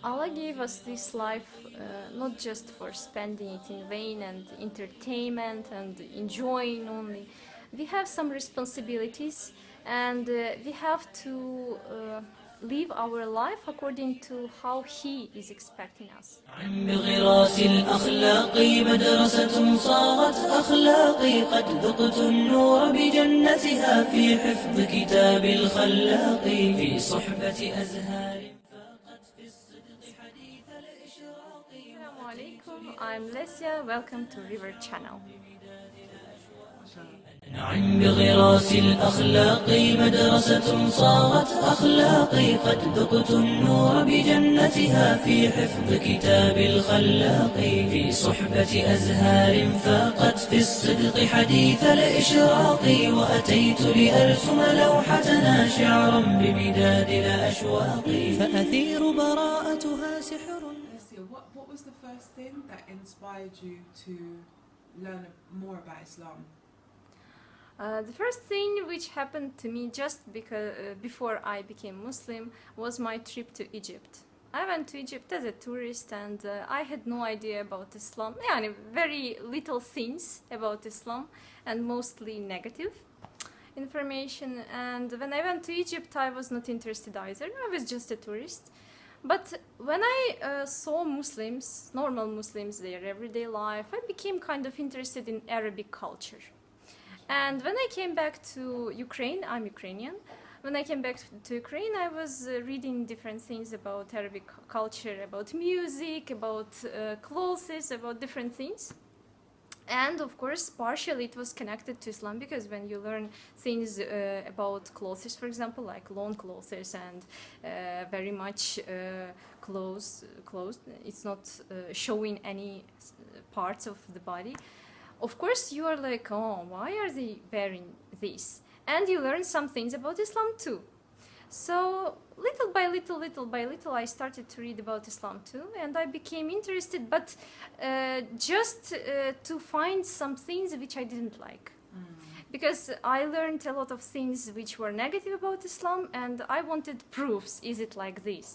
Allah gave us this life not just for spending it in vain and entertainment and enjoying only. We have some responsibilities and we have to live our life according to how He is expecting us. بغراس الأخلاق مدرسة صارت أخلاقي قد ذقت النور بجنتها في حفظ كتاب الخلاق في صحبة أزهار فاقت في الصدق حديث الإشراق. Assalamu alaikum, I'm Lesia, welcome to Revert channel. نعم بغراس الأخلاق مدرسة صارت أخلاقي قد ذقت النور بجنتها في حفظ كتاب الخلاق في صحبة أزهار فاقت في الصدق حديث الإشراق وأتيت لأرسم لوحتنا شعرا بمداد الأشواق فأثير براءتها سحر. Lesia, what was the first thing that inspired you to learn more about Islam? The first thing which happened to me just before I became Muslim was my trip to Egypt. I went to Egypt as a tourist and I had no idea about Islam. Yeah, very little things about Islam and mostly negative information. And when I went to Egypt, I was not interested either. I was just a tourist. But when I saw Muslims, normal Muslims, their everyday life, I became kind of interested in Arabic culture. And when I came back to Ukraine, I'm Ukrainian. When I came back to Ukraine, I was reading different things about Arabic culture, about music, about clothes, about different things. And of course, partially it was connected to Islam because when you learn things about clothes, for example, like long clothes and very much closed, it's not showing any parts of the body. Of course, you are like, oh, why are they wearing this? And you learn some things about Islam too. So little by little, I started to read about Islam too, and I became interested, but just to find some things which I didn't like. Because I learned a lot of things which were negative about Islam, and I wanted proofs, is it like this?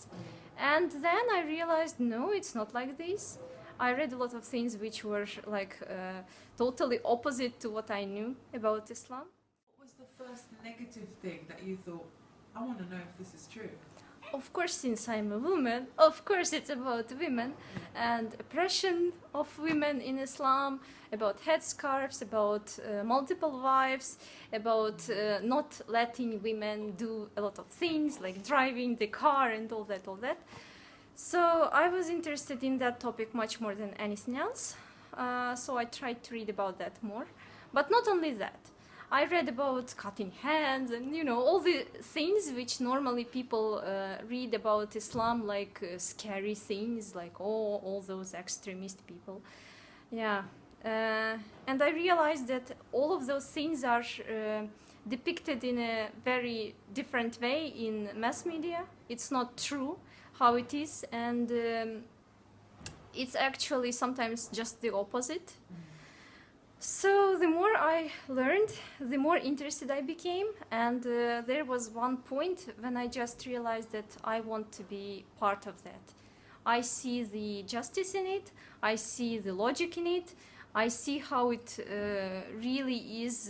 And then I realized, no, it's not like this. I read a lot of things which were like totally opposite to what I knew about Islam. What was the first negative thing that you thought, I want to know if this is true? Of course, since I'm a woman, of course it's about women and oppression of women in Islam, about headscarves, about multiple wives, about not letting women do a lot of things like driving the car and all that. So I was interested in that topic much more than anything else. So I tried to read about that more. But not only that. I read about cutting hands and, you know, all the things which normally people read about Islam, like scary things, like all those extremist people. Yeah. And I realized that all of those things are depicted in a very different way in mass media. It's not true how it is, and it's actually sometimes just the opposite. So the more I learned, the more interested I became, and there was one point when I just realized that I want to be part of that. I see the justice in it, I see the logic in it, I see how it really is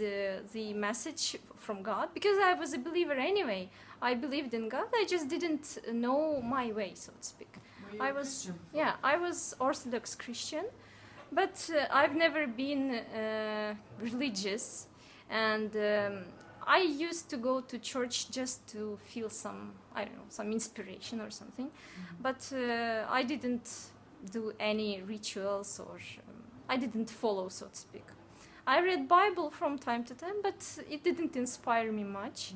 the message from God, because I was a believer anyway. I believed in God, I just didn't know my way, so to speak. Were you a Christian before? Yeah, I was Orthodox Christian, but I've never been religious, and I used to go to church just to feel some, I don't know, some inspiration or something, but I didn't do any rituals or I didn't follow, so to speak. I read Bible from time to time, but it didn't inspire me much.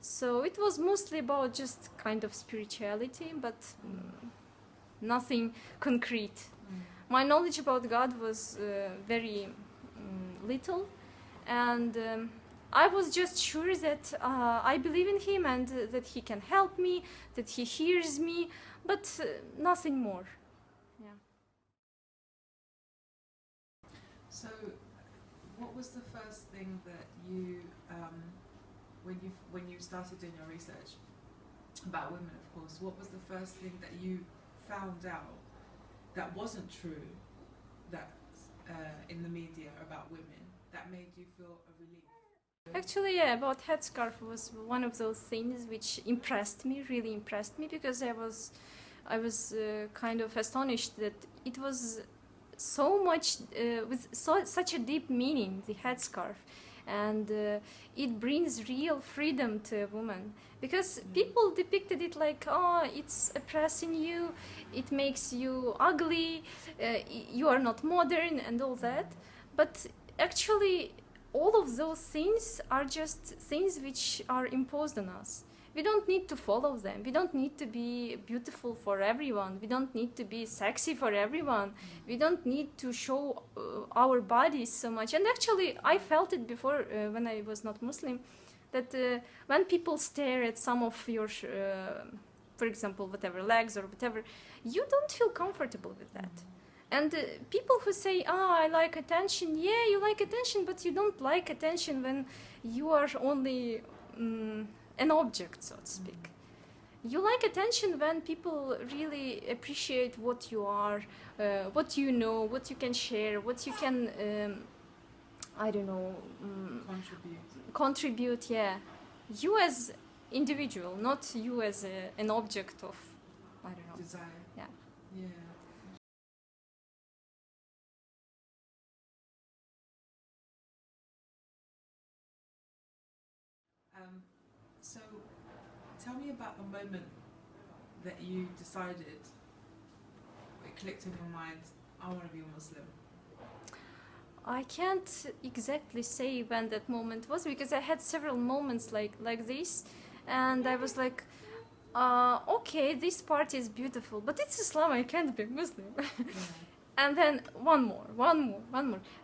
So it was mostly about just kind of spirituality, but nothing concrete. My knowledge about God was very little, and I was just sure that I believe in Him and that He can help me, that He hears me, but nothing more. Yeah. So, what was the first thing that you, when you started doing your research about women, of course, what was the first thing that you found out that wasn't true, that in the media about women, that made you feel a relief? Actually, yeah, about headscarf was one of those things which impressed me, really impressed me, because I was kind of astonished that it was so much with such a deep meaning, the headscarf, and it brings real freedom to a woman, because people depicted it like, oh, it's oppressing you, it makes you ugly, you are not modern and all that, but actually all of those things are just things which are imposed on us. We don't need to follow them. We don't need to be beautiful for everyone. We don't need to be sexy for everyone. We don't need to show our bodies so much. And actually, I felt it before when I was not Muslim, that when people stare at some of your, for example, whatever, legs or whatever, you don't feel comfortable with that. And people who say, oh, I like attention, yeah, you like attention, but you don't like attention when you are only an object, so to speak. You like attention when people really appreciate what you are, what you know, what you can share, what you can, I don't know, contribute, yeah. You as individual, not you as an object of, I don't know. Desire. Yeah. Yeah. So, tell me about the moment that you decided, it clicked in your mind, I want to be a Muslim. I can't exactly say when that moment was, because I had several moments like this, and I was like, okay, this part is beautiful, but it's Islam, I can't be Muslim. Yeah. And then one more,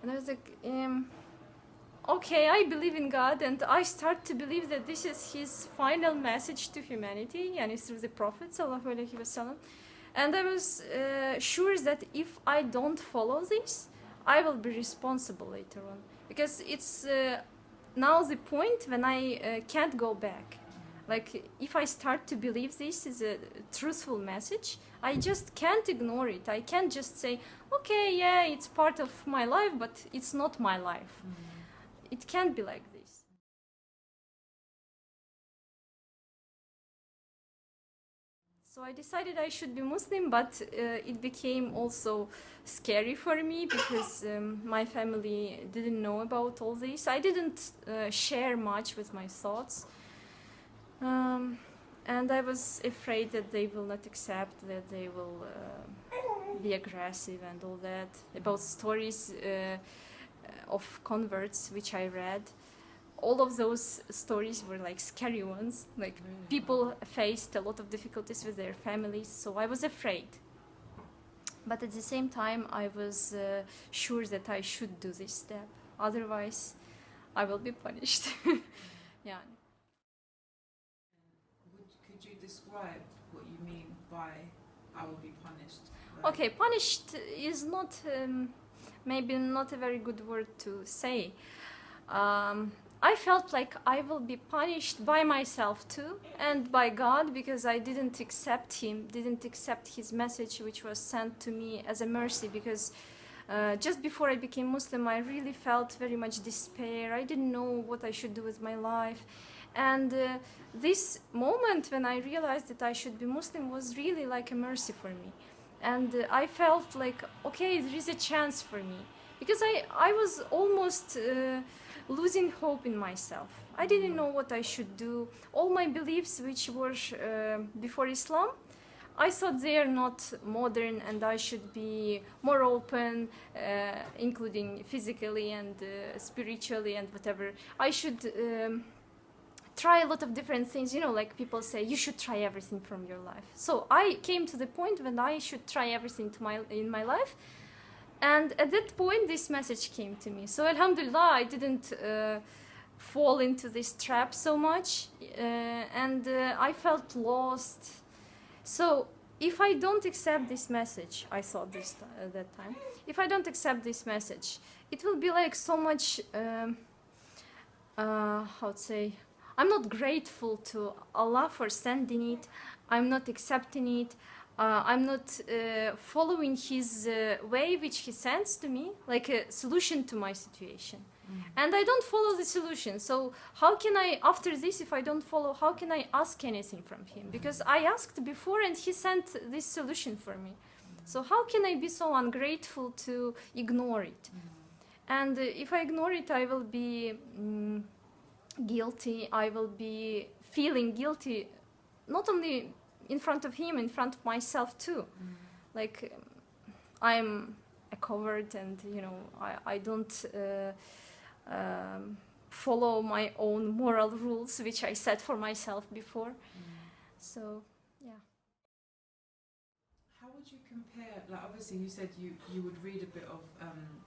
and I was like, okay, I believe in God, and I start to believe that this is his final message to humanity, and it's through the Prophet ﷺ. And I was sure that if I don't follow this, I will be responsible later on, because it's now the point when I can't go back. Like, if I start to believe this is a truthful message, I just can't ignore it. I can't just say, okay, yeah, it's part of my life, but it's not my life. It can't be like this. So I decided I should be Muslim, but it became also scary for me, because my family didn't know about all this. I didn't share much with my thoughts. And I was afraid that they will not accept, that they will be aggressive and all that. About stories of converts which I read, all of those stories were like scary ones. Like, people faced a lot of difficulties with their families, so I was afraid. But at the same time, I was sure that I should do this step. Otherwise, I will be punished. Yeah. Could you describe what you mean by I will be punished? Like, Okay, punished is not maybe not a very good word to say. I felt like I will be punished by myself too, and by God, because I didn't accept his message, which was sent to me as a mercy, because just before I became Muslim, I really felt very much despair. I didn't know what I should do with my life. And this moment when I realized that I should be Muslim was really like a mercy for me. And I felt like, okay, there is a chance for me. Because I was almost losing hope in myself. I didn't know what I should do. All my beliefs, which were before Islam, I thought they are not modern, and I should be more open, including physically and spiritually and whatever. I should try a lot of different things, like people say, you should try everything from your life. So I came to the point when I should try everything in my life. And at that point, this message came to me. So Alhamdulillah, I didn't fall into this trap so much, and I felt lost. So if I don't accept this message, I thought this at that time, if I don't accept this message, it will be like so much, how to say, I'm not grateful to Allah for sending it, I'm not accepting it, I'm not following his way which he sends to me, like a solution to my situation. And I don't follow the solution. So how can I, after this, if I don't follow, how can I ask anything from him? Because I asked before and he sent this solution for me. So how can I be so ungrateful to ignore it? And if I ignore it, I will be guilty. I will be feeling guilty, not only in front of him, in front of myself too. Like I'm a coward, and you know, I don't follow my own moral rules which I set for myself before. So yeah. How would you compare, like obviously you said you would read a bit of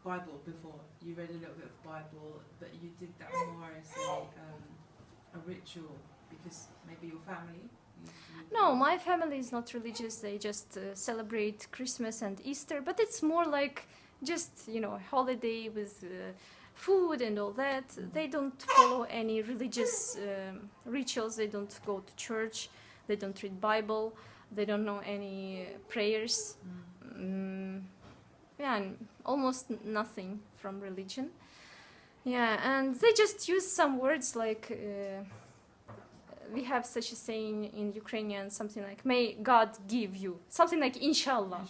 Bible before, you read a little bit of Bible, but you did that more as a ritual because maybe your family used to. No, my family is not religious. They just celebrate Christmas and Easter, but it's more like just, you know, a holiday with food and all that. They don't follow any religious rituals. They don't go to church. They don't read Bible. They don't know any prayers. Yeah, and almost nothing from religion. Yeah, and they just use some words like we have such a saying in Ukrainian, something like "May God give you," something like "Inshallah."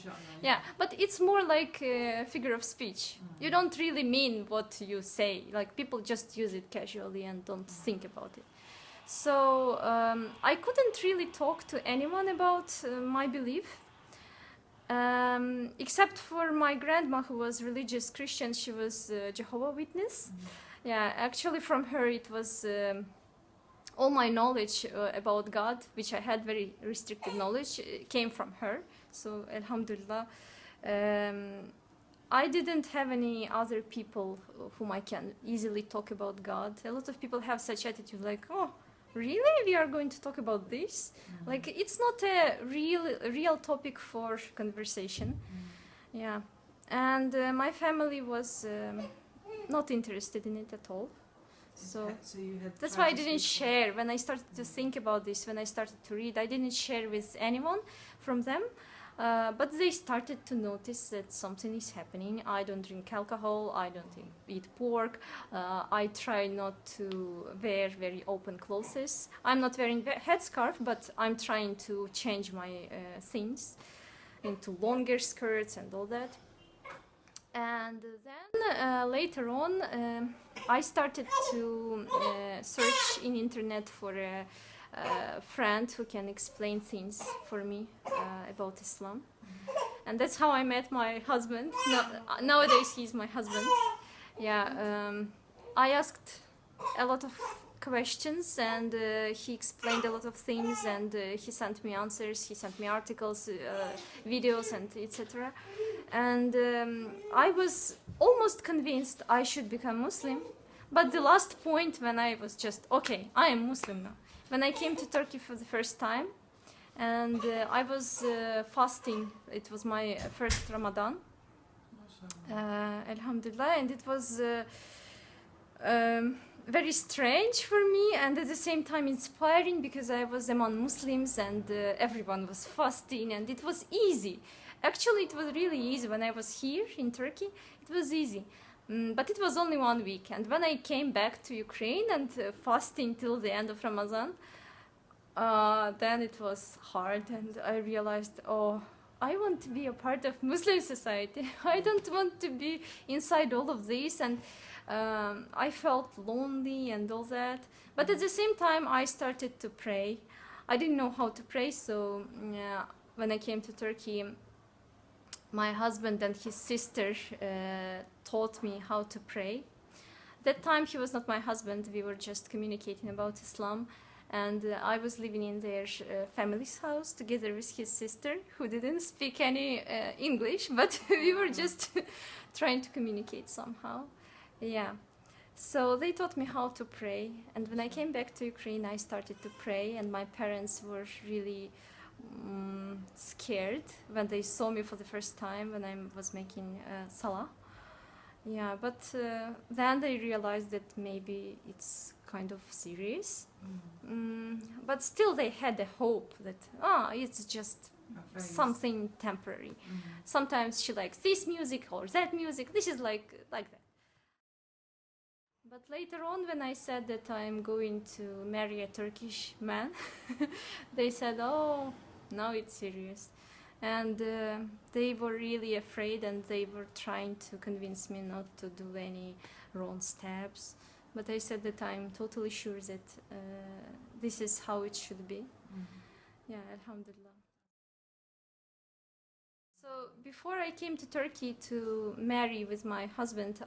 Yeah, but it's more like a figure of speech. You don't really mean what you say. Like people just use it casually and don't think about it. So I couldn't really talk to anyone about my belief, except for my grandma, who was religious Christian. She was Jehovah's Witness. Yeah, actually from her it was all my knowledge about God, which I had very restricted knowledge, came from her. So Alhamdulillah. I didn't have any other people whom I can easily talk about God. A lot of people have such attitude like, oh, really? We are going to talk about this? Like, it's not a real topic for conversation. Yeah. And my family was not interested in it at all. So you had that's why I didn't share. When I started to think about this, when I started to read, I didn't share with anyone from them. But they started to notice that something is happening. I don't drink alcohol, I don't eat pork, I try not to wear very open clothes. I'm not wearing a headscarf, but I'm trying to change my things into longer skirts and all that. And then later on, I started to search in internet for a friend who can explain things for me about Islam. And that's how I met my husband. Nowadays he's my husband. Yeah, I asked a lot of questions and he explained a lot of things, and he sent me answers, he sent me articles, videos and etc. And I was almost convinced I should become Muslim, but the last point when I was just, okay, I am Muslim now. When I came to Turkey for the first time, and I was fasting. It was my first Ramadan, Alhamdulillah, and it was very strange for me, and at the same time inspiring, because I was among Muslims and everyone was fasting, and it was easy. Actually, it was really easy when I was here in Turkey. It was easy. But it was only 1 week, and when I came back to Ukraine and fasting till the end of Ramadan, then it was hard, and I realized, oh, I want to be a part of Muslim society. I don't want to be inside all of this, and I felt lonely and all that. But at the same time, I started to pray. I didn't know how to pray, so when I came to Turkey, my husband and his sister taught me how to pray. That time he was not my husband, we were just communicating about Islam, and I was living in their family's house together with his sister, who didn't speak any English, but we were just trying to communicate somehow. Yeah. So they taught me how to pray, and when I came back to Ukraine, I started to pray, and my parents were really scared when they saw me for the first time when I was making salah. Yeah, but then they realized that maybe it's kind of serious. But still they had a hope that it's just A phase. something temporary. Sometimes she likes this music or that music. This is like that. But later on, when I said that I'm going to marry a Turkish man, they said, "Oh, now it's serious." And they were really afraid, and they were trying to convince me not to do any wrong steps. But I said that I'm totally sure that this is how it should be. Yeah, alhamdulillah. So before I came to Turkey to marry with my husband,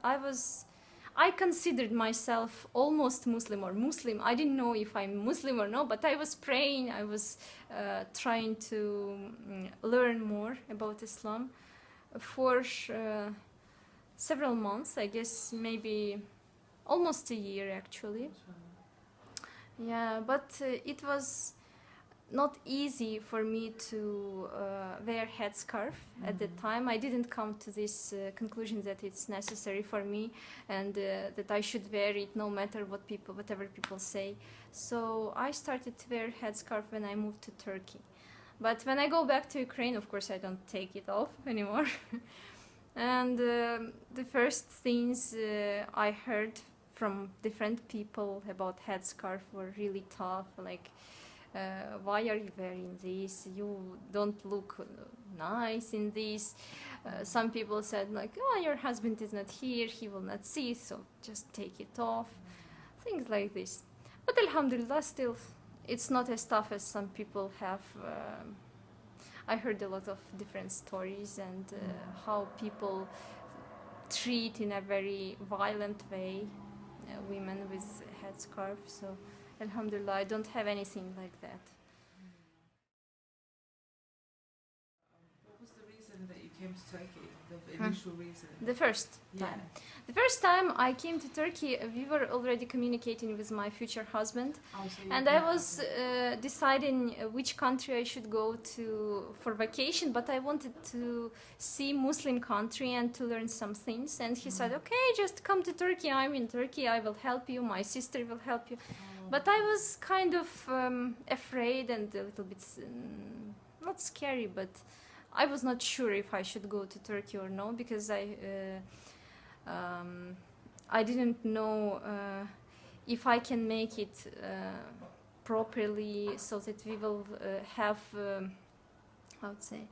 I considered myself almost Muslim or Muslim. I didn't know if I'm Muslim or no, but I was praying. I was trying to learn more about Islam for several months. I guess maybe almost a year actually. Yeah, but it was not easy for me to wear headscarf at that time. I didn't come to this conclusion that it's necessary for me and that I should wear it no matter whatever people say. So I started to wear headscarf when I moved to Turkey. But when I go back to Ukraine, of course, I don't take it off anymore. And the first things I heard from different people about headscarf were really tough, like, why are you wearing this? You don't look nice in this. Some people said like, oh, your husband is not here, he will not see, so just take it off. Things like this. But alhamdulillah, still, it's not as tough as some people have. I heard a lot of different stories and how people treat in a very violent way women with headscarf. So alhamdulillah, I don't have anything like that. What was the reason that you came to Turkey? The initial reason? The first time. The first time I came to Turkey, we were already communicating with my future husband, and I was deciding which country I should go to for vacation, but I wanted to see Muslim country and to learn some things. And he said, okay, just come to Turkey. I'm in Turkey. I will help you. My sister will help you. But I was kind of afraid and a little bit, not scary, but I was not sure if I should go to Turkey or no, because I didn't know if I can make it properly, so that we will have, how to say,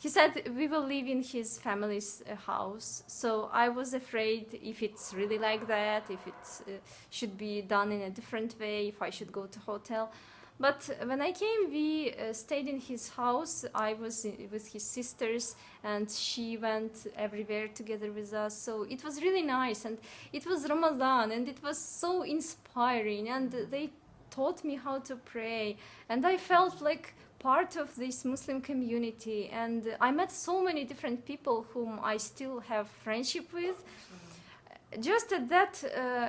he said we will live in his family's house. So I was afraid if it's really like that, if it should be done in a different way, if I should go to hotel. But when I came, we stayed in his house. I was with his sisters, and she went everywhere together with us. So it was really nice, and it was Ramadan, and it was so inspiring, and they taught me how to pray, and I felt like part of this Muslim community, and I met so many different people whom I still have friendship with. Just at that,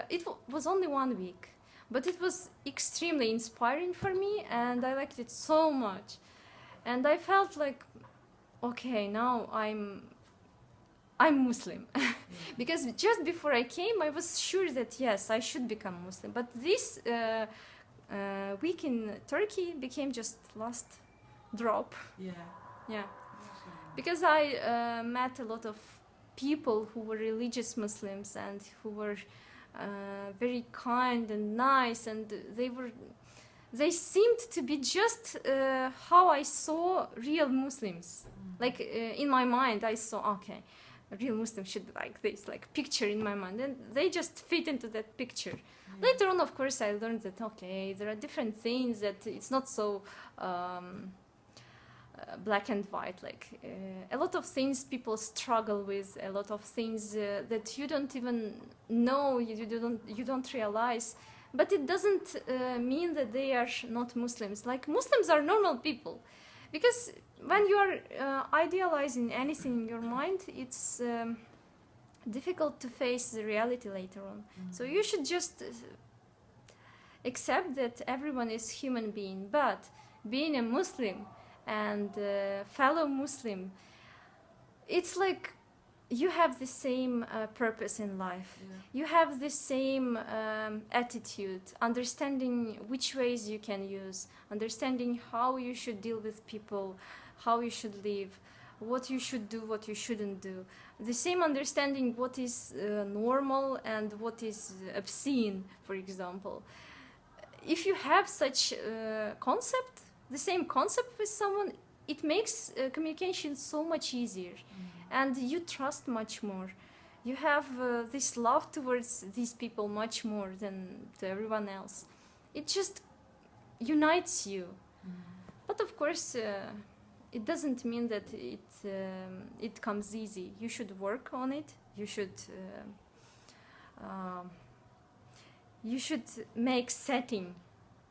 it was only 1 week. But it was extremely inspiring for me, and I liked it so much. And I felt like, okay, now I'm Muslim. Because just before I came, I was sure that yes, I should become Muslim. But this week in Turkey became just last drop. Yeah. Because I met a lot of people who were religious Muslims and who were very kind and nice, and they seemed to be just how I saw real Muslims. Like in my mind I saw, okay, a real Muslim should be like this, like picture in my mind, and they just fit into that picture. Later on, of course, I learned that okay, there are different things, that it's not so black and white, like a lot of things people struggle with, a lot of things that you don't even know, you don't realize, but it doesn't mean that they are not Muslims. Like, Muslims are normal people, because when you are idealizing anything in your mind, it's difficult to face the reality later on. So you should just accept that everyone is human being, but being a Muslim and fellow Muslim, it's like you have the same purpose in life. You have the same attitude, understanding which ways you can use, understanding how you should deal with people, how you should live, what you should do, what you shouldn't do. The same understanding what is normal and what is obscene, for example. If you have such concept, the same concept with someone, it makes communication so much easier, and you trust much more. You have this love towards these people much more than to everyone else. It just unites you. But of course, it doesn't mean that it comes easy. You should work on it. You should make setting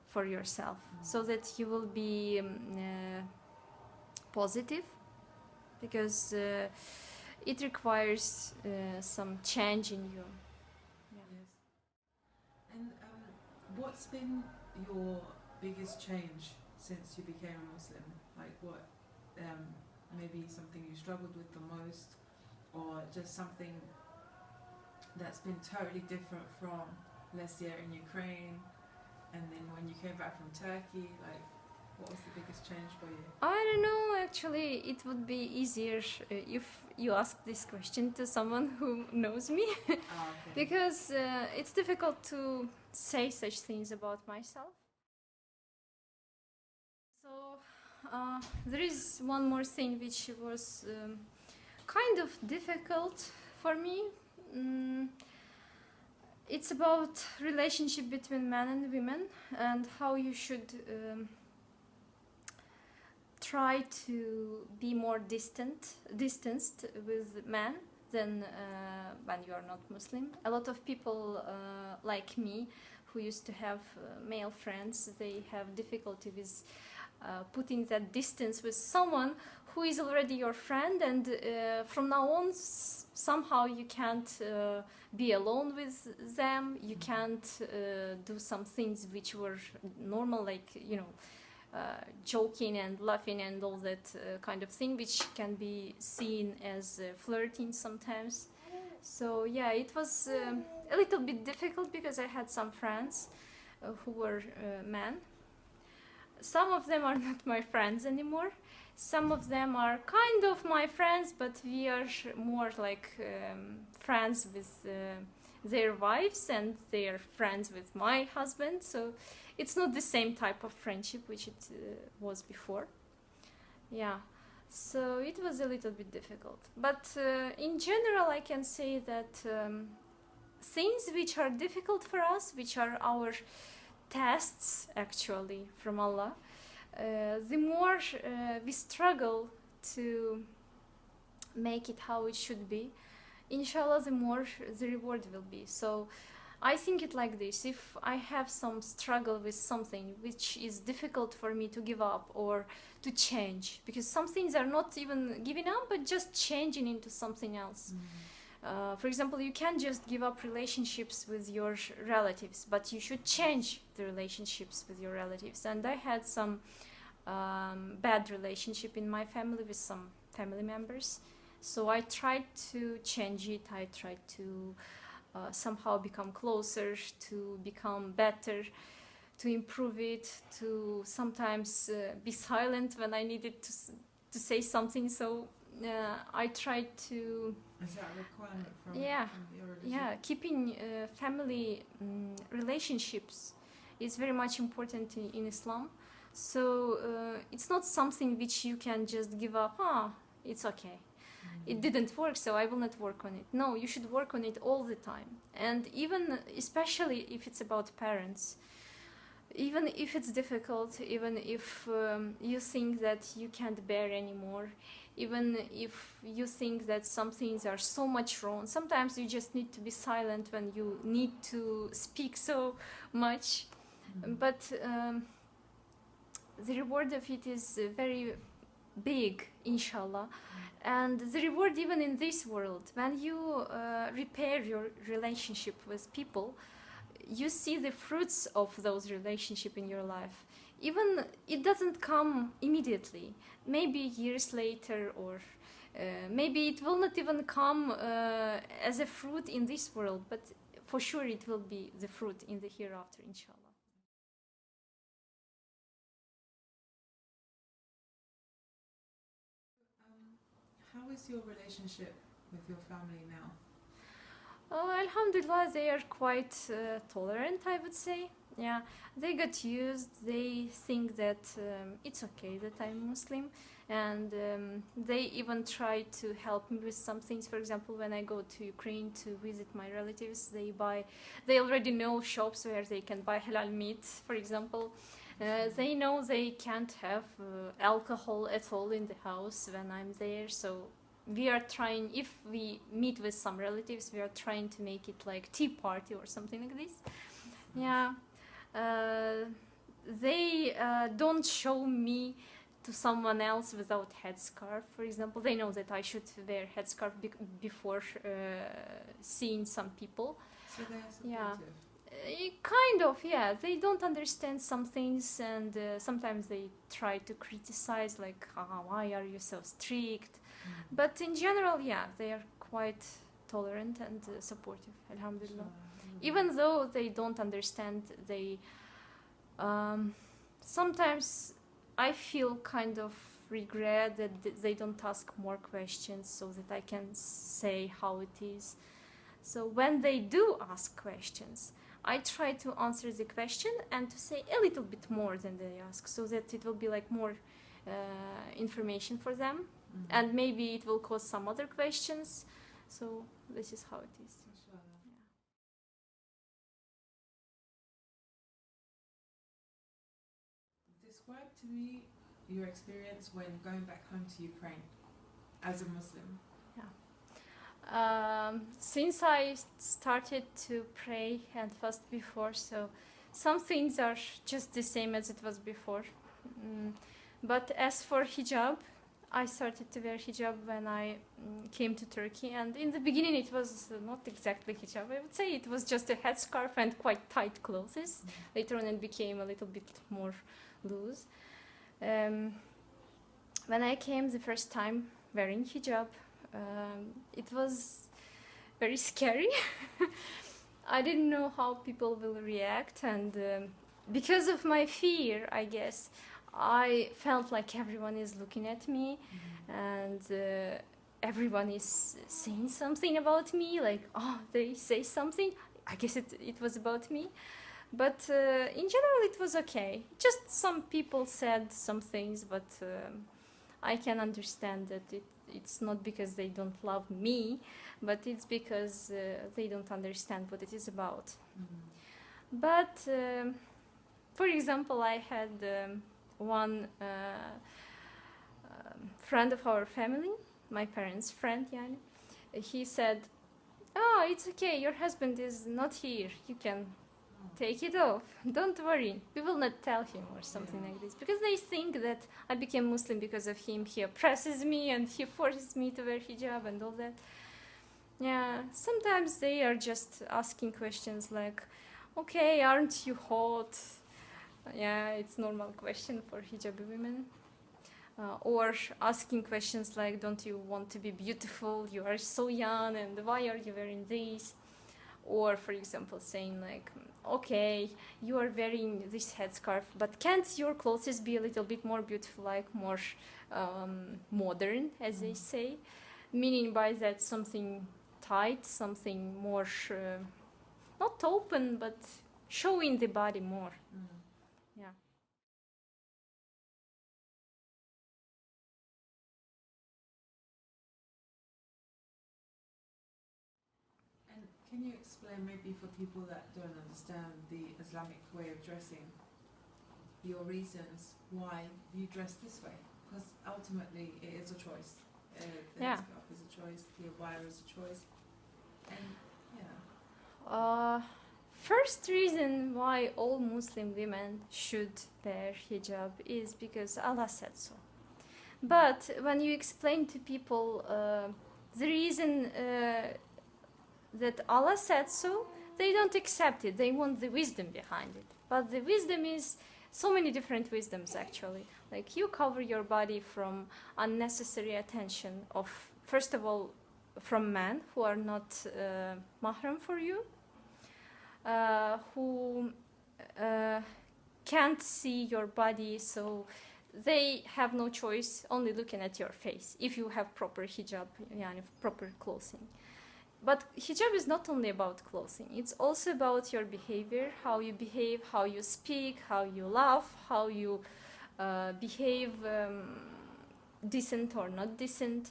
for yourself so that you will be positive, because it requires some change in you. Yes. And what's been your biggest change since you became a Muslim? Like what, maybe something you struggled with the most, or just something that's been totally different from Lesia in Ukraine, and then when you came back from Turkey, like what was the biggest change for you? I don't know, actually it would be easier if you ask this question to someone who knows me. Okay. Because it's difficult to say such things about myself. So there is one more thing which was kind of difficult for me. It's about relationship between men and women, and how you should try to be more distanced with men than when you are not Muslim. A lot of people like me, who used to have male friends, they have difficulty with putting that distance with someone who is already your friend, and from now on somehow you can't be alone with them, you can't do some things which were normal, like, you know, joking and laughing and all that kind of thing, which can be seen as flirting sometimes. So yeah, it was a little bit difficult, because I had some friends who were men. Some of them are not my friends anymore. Some of them are kind of my friends, but we are more like friends with their wives, and they are friends with my husband. So it's not the same type of friendship which it was before. Yeah, so it was a little bit difficult. But in general, I can say that things which are difficult for us, which are our tests actually from Allah, the more we struggle to make it how it should be, inshallah, the more the reward will be. So I think it like this: if I have some struggle with something which is difficult for me to give up or to change, because some things are not even giving up but just changing into something else. For example, you can't just give up relationships with your relatives, but you should change the relationships with your relatives. And I had some bad relationship in my family with some family members. So I tried to change it. I tried to somehow become closer, to become better, to improve it, to sometimes be silent when I needed to say something. So I tried to... Is that a requirement from your religion? Yeah, keeping family relationships is very much important in Islam. So it's not something which you can just give up. It's okay. It didn't work, so I will not work on it. No, you should work on it all the time. And even, especially if it's about parents, even if it's difficult, even if you think that you can't bear anymore, even if you think that some things are so much wrong, sometimes you just need to be silent when you need to speak so much. But the reward of it is very big, inshallah. And the reward even in this world, when you repair your relationship with people, you see the fruits of those relationships in your life. Even it doesn't come immediately, maybe years later, or maybe it will not even come as a fruit in this world, but for sure it will be the fruit in the hereafter, inshallah. is your relationship with your family now? Alhamdulillah, they are quite tolerant, I would say. Yeah, they got used. They think that it's okay that I'm Muslim, and they even try to help me with some things. For example, when I go to Ukraine to visit my relatives, they already know shops where they can buy halal meat, for example. They know they can't have alcohol at all in the house when I'm there, so we are trying, if we meet with some relatives, we are trying to make it like tea party or something like this. Yeah. They don't show me to someone else without headscarf, for example. They know that I should wear headscarf before seeing some people. So they are supportive? Yeah. Kind of, yeah. They don't understand some things, and sometimes they try to criticize, like, why are you so strict? But in general, yeah, they are quite tolerant and supportive, alhamdulillah. Even though they don't understand, they sometimes I feel kind of regret that they don't ask more questions so that I can say how it is. So when they do ask questions, I try to answer the question and to say a little bit more than they ask, so that it will be like more information for them. And maybe it will cause some other questions. So this is how it is. Yeah. Describe to me your experience when going back home to Ukraine as a Muslim. Since I started to pray and fast before, so some things are just the same as it was before. But as for hijab, I started to wear hijab when I came to Turkey, and in the beginning it was not exactly hijab. I would say it was just a headscarf and quite tight clothes. Later on it became a little bit more loose. When I came the first time wearing hijab, it was very scary. I didn't know how people will react, and because of my fear, I guess, I felt like everyone is looking at me, and everyone is saying something about me, like, oh, they say something. I guess it was about me. But in general, it was okay. Just some people said some things, but I can understand that it's not because they don't love me, but it's because they don't understand what it is about. But, for example, I had one friend of our family, my parents' friend, yani. He said, oh, it's okay, your husband is not here, you can take it off, don't worry, we will not tell him, or something like this, because they think that I became Muslim because of him. He oppresses me and he forces me to wear hijab and all that. Yeah, sometimes they are just asking questions like, okay, aren't you hot? Yeah, it's normal question for hijabi women. Or asking questions like, don't you want to be beautiful? You are so young, and why are you wearing this? Or, for example, saying like, okay, you are wearing this headscarf, but can't your clothes be a little bit more beautiful, like more modern, as they say? Meaning by that something tight, something more, not open, but showing the body more. Yeah. And can you explain, maybe for people that don't understand the Islamic way of dressing, your reasons why you dress this way? Because ultimately it is a choice. The headscarf is a choice, the abaya is a choice. And yeah. First reason why all Muslim women should wear hijab is because Allah said so. But when you explain to people the reason that Allah said so, they don't accept it. They want the wisdom behind it. But the wisdom is so many different wisdoms, actually. Like, you cover your body from unnecessary attention of, first of all, from men who are not mahram for you, who can't see your body, so they have no choice only looking at your face if you have proper hijab, yani proper clothing. But hijab is not only about clothing, it's also about your behavior, how you behave, how you speak, how you laugh, how you behave, decent or not decent.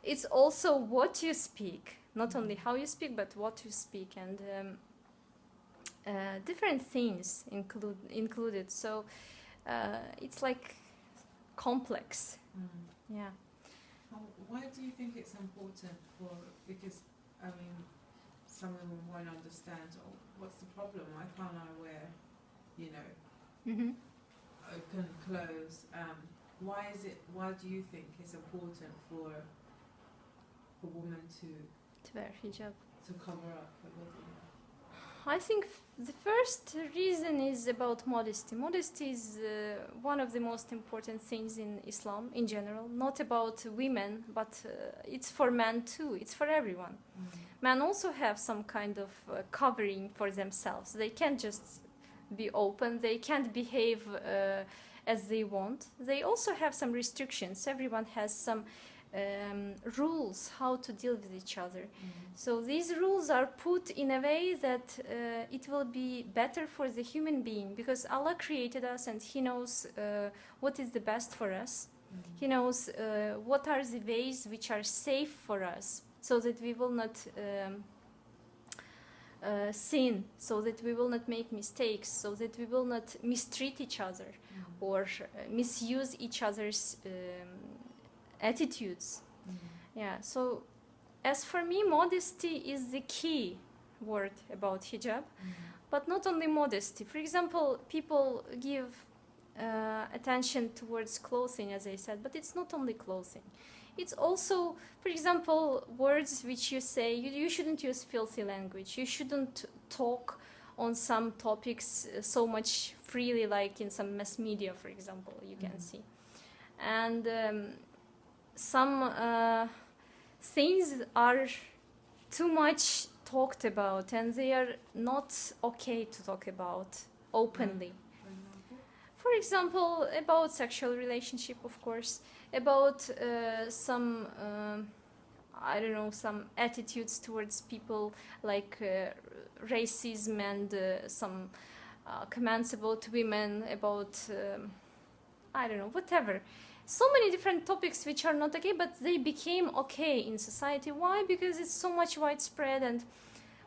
It's also what you speak, not only how you speak, but what you speak, and different things included. So it's like complex. Yeah. Why do you think it's important for, because I mean, some women won't understand, oh, what's the problem? Why can't I wear, you know, open clothes? Why do you think it's important for a woman to wear hijab? To cover up her body? I think the first reason is about modesty. Modesty is one of the most important things in Islam in general. Not about women, but it's for men too. It's for everyone. Men also have some kind of covering for themselves. They can't just be open. They can't behave as they want. They also have some restrictions. Everyone has some rules how to deal with each other. So these rules are put in a way that it will be better for the human being, because Allah created us and He knows what is the best for us. He knows what are the ways which are safe for us, so that we will not sin, so that we will not make mistakes, so that we will not mistreat each other or misuse each other's attitudes. Yeah, so as for me, modesty is the key word about hijab, but not only modesty. For example, people give attention towards clothing, as I said, but it's not only clothing. It's also, for example, words which you say, you shouldn't use filthy language, you shouldn't talk on some topics so much freely, like in some mass media, for example, you can see. And some things are too much talked about, and they are not okay to talk about openly. For example, about sexual relationship, of course, about some, I don't know, some attitudes towards people, like racism, and some comments about women, about, I don't know, whatever. So many different topics which are not okay, but they became okay in society. Why? Because it's so much widespread, and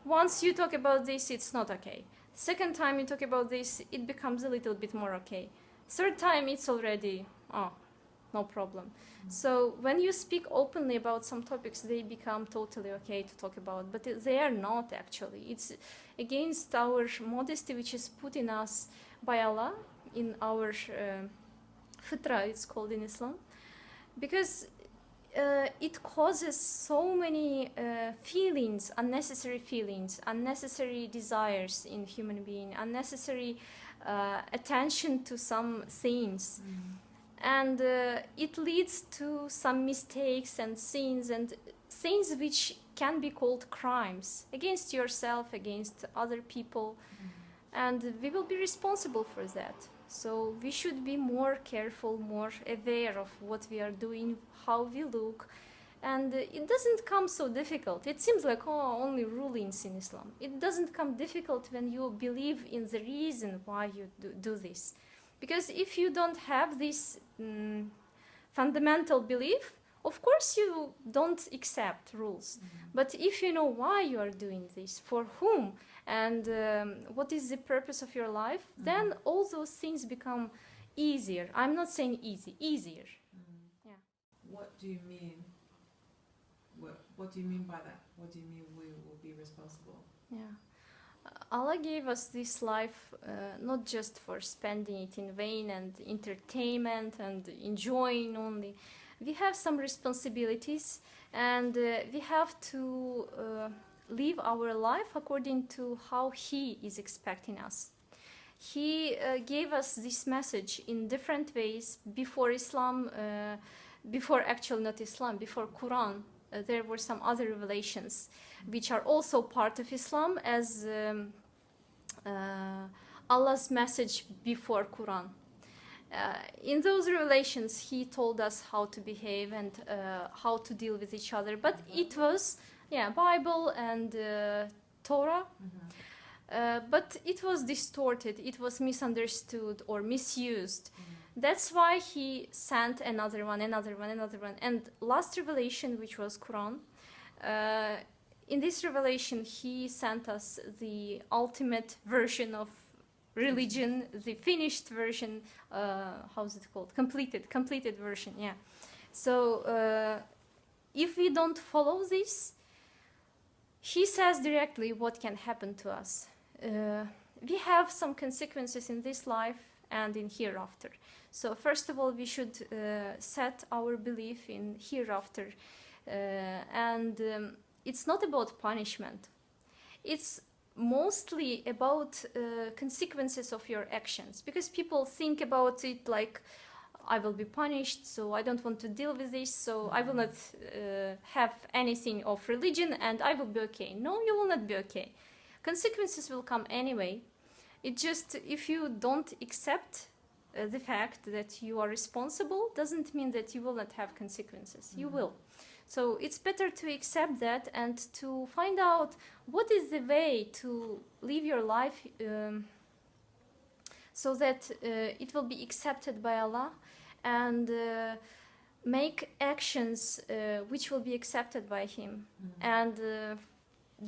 once you talk about this, it's not okay. Second time you talk about this, it becomes a little bit more okay. Third time, it's already, oh, no problem. So when you speak openly about some topics, they become totally okay to talk about, but they are not actually. It's against our modesty, which is put in us by Allah, in our fitra, it's called in Islam, because it causes so many feelings, unnecessary desires in human being, unnecessary attention to some things, and it leads to some mistakes and sins and things which can be called crimes against yourself, against other people, and we will be responsible for that. So we should be more careful, more aware of what we are doing, how we look, and it doesn't come so difficult. It seems like, oh, only rulings in Islam. It doesn't come difficult when you believe in the reason why you do this. Because if you don't have this fundamental belief, of course you don't accept rules. But if you know why you are doing this, for whom, and what is the purpose of your life, then all those things become easier. I'm not saying easy, easier. Yeah. What do you mean? What do you mean by that? What do you mean we will be responsible? Yeah. Allah gave us this life not just for spending it in vain and entertainment and enjoying only. We have some responsibilities, and we have to live our life according to how He is expecting us. He gave us this message in different ways before Islam, before Quran. There were some other revelations which are also part of Islam as Allah's message before Quran. In those revelations, he told us how to behave and how to deal with each other. But it was, Bible and Torah. But it was distorted, it was misunderstood or misused. That's why he sent another one. And last revelation, which was Quran, in this revelation, he sent us the ultimate version of religion, the finished version, how's it called? Completed version, yeah. So if we don't follow this, he says directly what can happen to us. We have some consequences in this life and in hereafter. So first of all, we should set our belief in hereafter. And it's not about punishment. It's mostly about consequences of your actions. Because people think about it like, I will be punished, so I don't want to deal with this, so I will not have anything of religion and I will be okay. No, you will not be okay. Consequences will come anyway. It just, if you don't accept the fact that you are responsible, doesn't mean that you will not have consequences. You will. So it's better to accept that and to find out what is the way to live your life so that it will be accepted by Allah, and make actions which will be accepted by Him, and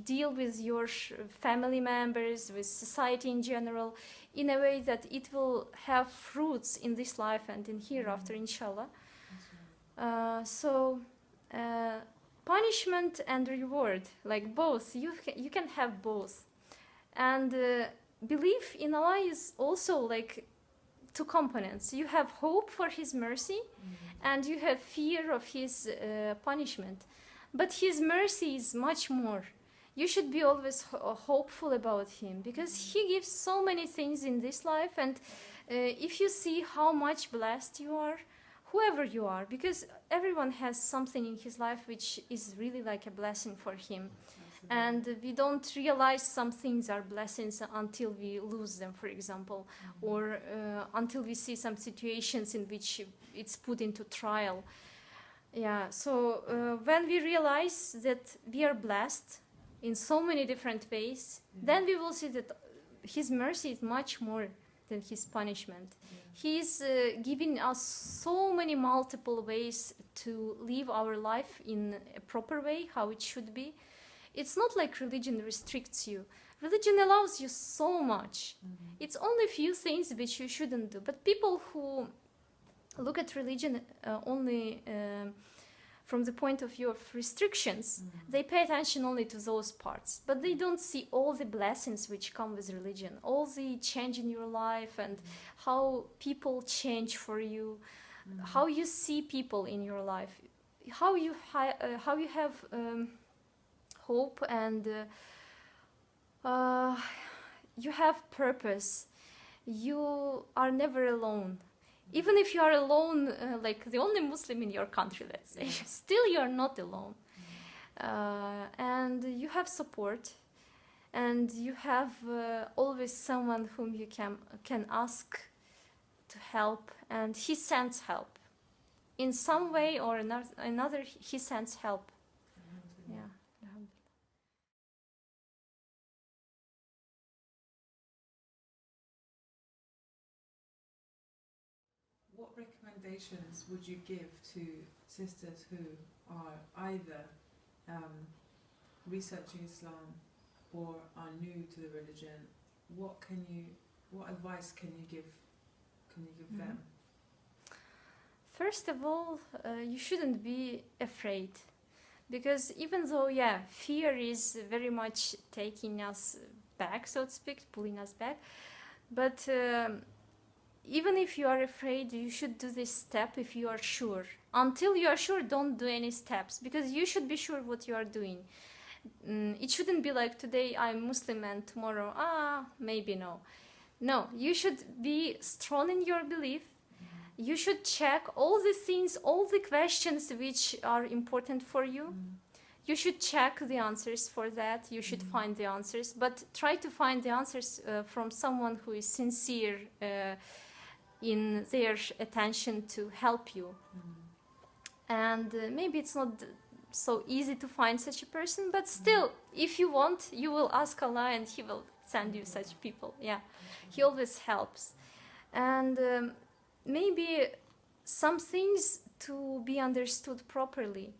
deal with your family members, with society in general, in a way that it will have fruits in this life and in hereafter, inshallah. Punishment and reward, like both, you can have both. And belief in Allah is also like two components. You have hope for His mercy, and you have fear of His punishment. But His mercy is much more. You should be always hopeful about Him, because He gives so many things in this life. And if you see how much blessed you are, whoever you are, because everyone has something in his life which is really like a blessing for him. And we don't realize some things are blessings until we lose them, for example, or until we see some situations in which it's put into trial. Yeah, so when we realize that we are blessed in so many different ways, then we will see that His mercy is much more than His punishment. He's giving us so many multiple ways to live our life in a proper way, how it should be. It's not like religion restricts you. Religion allows you so much. It's only a few things which you shouldn't do. But people who look at religion only from the point of view of restrictions, they pay attention only to those parts. But they don't see all the blessings which come with religion, all the change in your life, and how people change for you, how you see people in your life, how you have hope, and you have purpose. You are never alone. Even if you are alone, like the only Muslim in your country, let's say, still you are not alone. And you have support, and you have always someone whom you can ask to help, and He sends help. In some way or another, He sends help. Yeah. What recommendations would you give to sisters who are either researching Islam or are new to the religion? What advice can you give them? First of all, you shouldn't be afraid, because even though, fear is very much taking us back, so to speak, pulling us back, but even if you are afraid, you should do this step if you are sure. Until you are sure, don't do any steps, because you should be sure what you are doing. It shouldn't be like, today I'm Muslim and tomorrow, maybe no. No, you should be strong in your belief. You should check all the things, all the questions which are important for you. You should check the answers for that. You should find the answers, but try to find the answers from someone who is sincere in their attention to help you. And maybe it's not so easy to find such a person, but still, if you want, you will ask Allah and He will send you such people. Yeah, He always helps. And maybe some things, to be understood properly,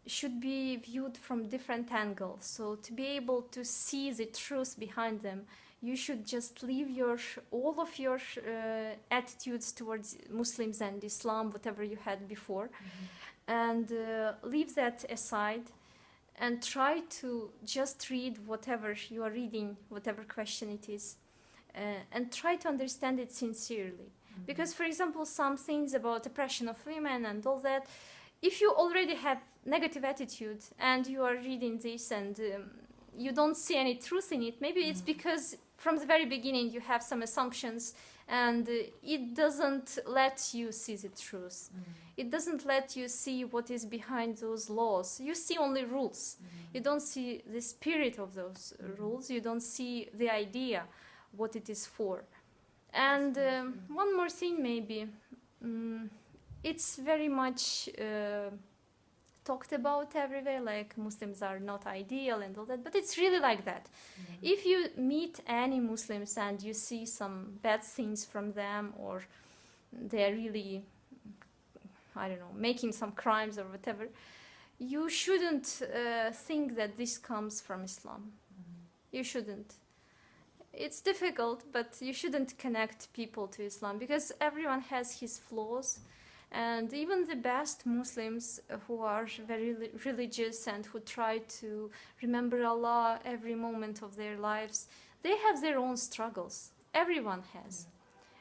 should be viewed from different angles. So to be able to see the truth behind them, you should just leave all of your attitudes towards Muslims and Islam, whatever you had before, and leave that aside and try to just read whatever you are reading, whatever question it is, and try to understand it sincerely. Because, for example, some things about oppression of women and all that, if you already have negative attitude and you are reading this and you don't see any truth in it, maybe it's because from the very beginning you have some assumptions and it doesn't let you see the truth. It doesn't let you see what is behind those laws. You see only rules. You don't see the spirit of those rules. You don't see the idea, what it is for. And one more thing, maybe. It's very much talked about everywhere, like Muslims are not ideal and all that, but it's really like that. If you meet any Muslims and you see some bad things from them, or they're really, I don't know, making some crimes or whatever, you shouldn't think that this comes from Islam. You shouldn't. It's difficult, but you shouldn't connect people to Islam, because everyone has his flaws. And even the best Muslims who are very religious and who try to remember Allah every moment of their lives, they have their own struggles. Everyone has.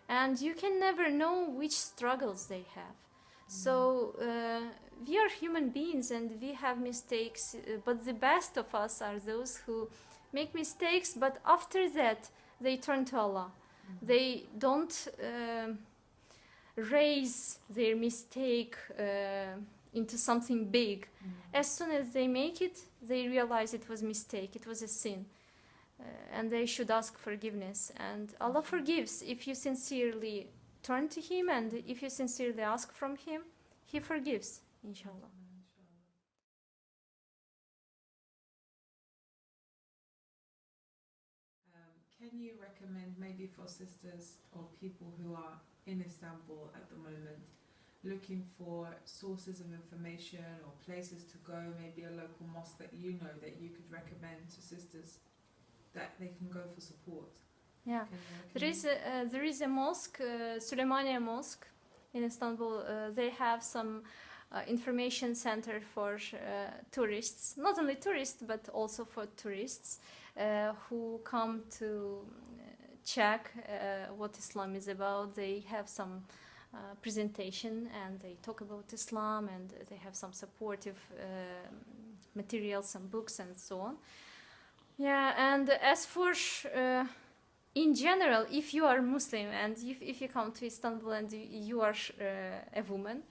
And you can never know which struggles they have. So we are human beings and we have mistakes, but the best of us are those who make mistakes, but after that they turn to Allah. They don't raise their mistake into something big. As soon as they make it, they realize it was a mistake, it was a sin, and they should ask forgiveness. And Allah forgives if you sincerely turn to Him, and if you sincerely ask from Him, He forgives, inshallah. Can you recommend, maybe for sisters or people who are in Istanbul at the moment, looking for sources of information or places to go, maybe a local mosque that you know that you could recommend to sisters that they can go for support? Yeah, there is a mosque, Süleymaniye Mosque in Istanbul. They have some information center for tourists, not only tourists but also for tourists who come to check what Islam is about. They have some presentation and they talk about Islam, and they have some supportive materials, some books and so on. Yeah, and as for in general, if you are Muslim and if you come to Istanbul and you are a woman,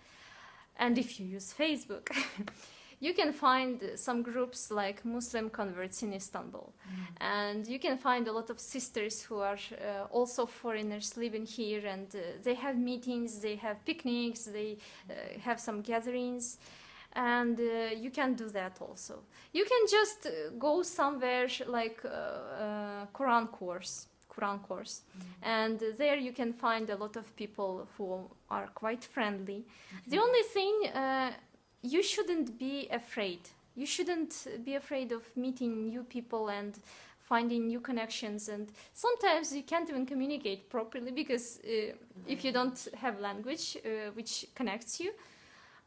and if you use Facebook, you can find some groups like Muslim converts in Istanbul. And you can find a lot of sisters who are also foreigners living here, and they have meetings, they have picnics, they have some gatherings. And you can do that also. You can just go somewhere like Quran course, and there you can find a lot of people who are quite friendly. The only thing, you shouldn't be afraid. You shouldn't be afraid of meeting new people and finding new connections. And sometimes you can't even communicate properly because if you don't have language which connects you.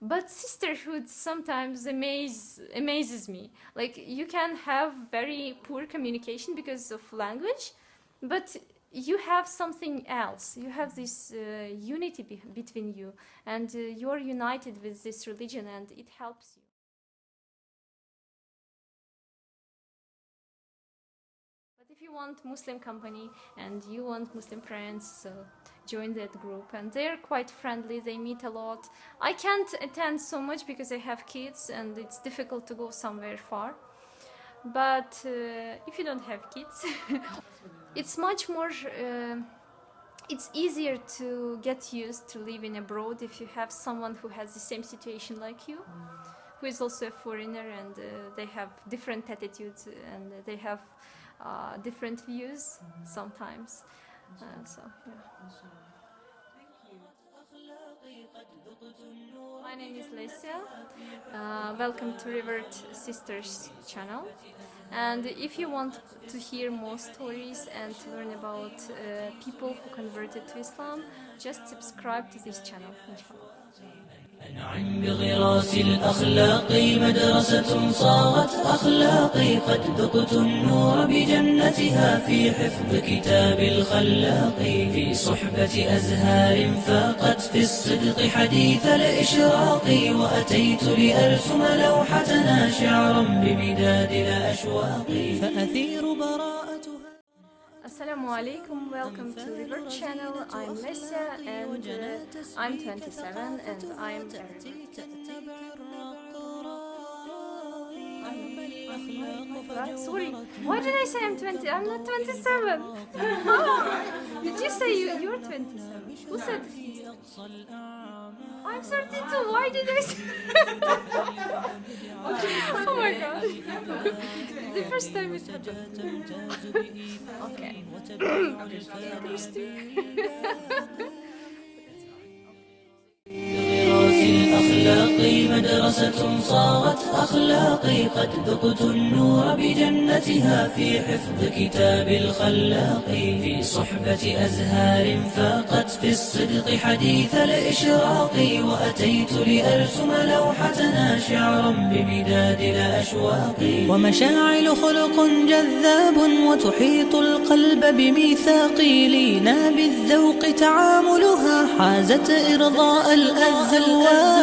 But sisterhood sometimes amazes me. Like, you can have very poor communication because of language, but you have something else. You have this unity between you, and you're united with this religion, and it helps you. But if you want Muslim company and you want Muslim friends, so join that group. And they're quite friendly, they meet a lot. I can't attend so much because I have kids and it's difficult to go somewhere far. But if you don't have kids, it's much more it's easier to get used to living abroad if you have someone who has the same situation like you, who is also a foreigner, and they have different attitudes and they have different views sometimes. So yeah. My name is Lesia. Welcome to Revert Sisters channel. And if you want to hear more stories and to learn about people who converted to Islam, just subscribe to this channel, inshallah. أنعم بغراس الأخلاق مدرسة صارت أخلاقي قد ذقت النور بجنتها في حفظ كتاب الخلاق في صحبة أزهار فاقت في الصدق حديث الإشراق وأتيت لأرسم لوحتنا شعرا بمداد الأشواق فأثير براءتها. Assalamu alaikum, welcome to Revert channel. I'm Lesia and I'm 27 and I'm sorry, why did I say I'm 20? I'm not 27. Did you say you're 27? Who said it? I'm 32. Why did I say oh my god. The first time it happened. Okay. الأخلاق مدرسة صارت أخلاقي قد ذقت النور بجنتها في حفظ كتاب الخلاق في صحبة أزهار فاقت في الصدق حديث الإشراق وأتيت لأرسم لوحتنا شعرا بمداد الأشواق ومشاعل خلق جذاب وتحيط القلب بميثاق لينا بالذوق تعاملها حازت إرضاء الأذواق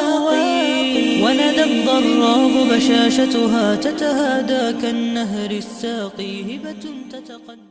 وندى الضراب بشاشتها تتهادى كالنهر الساقي هبة تتقدم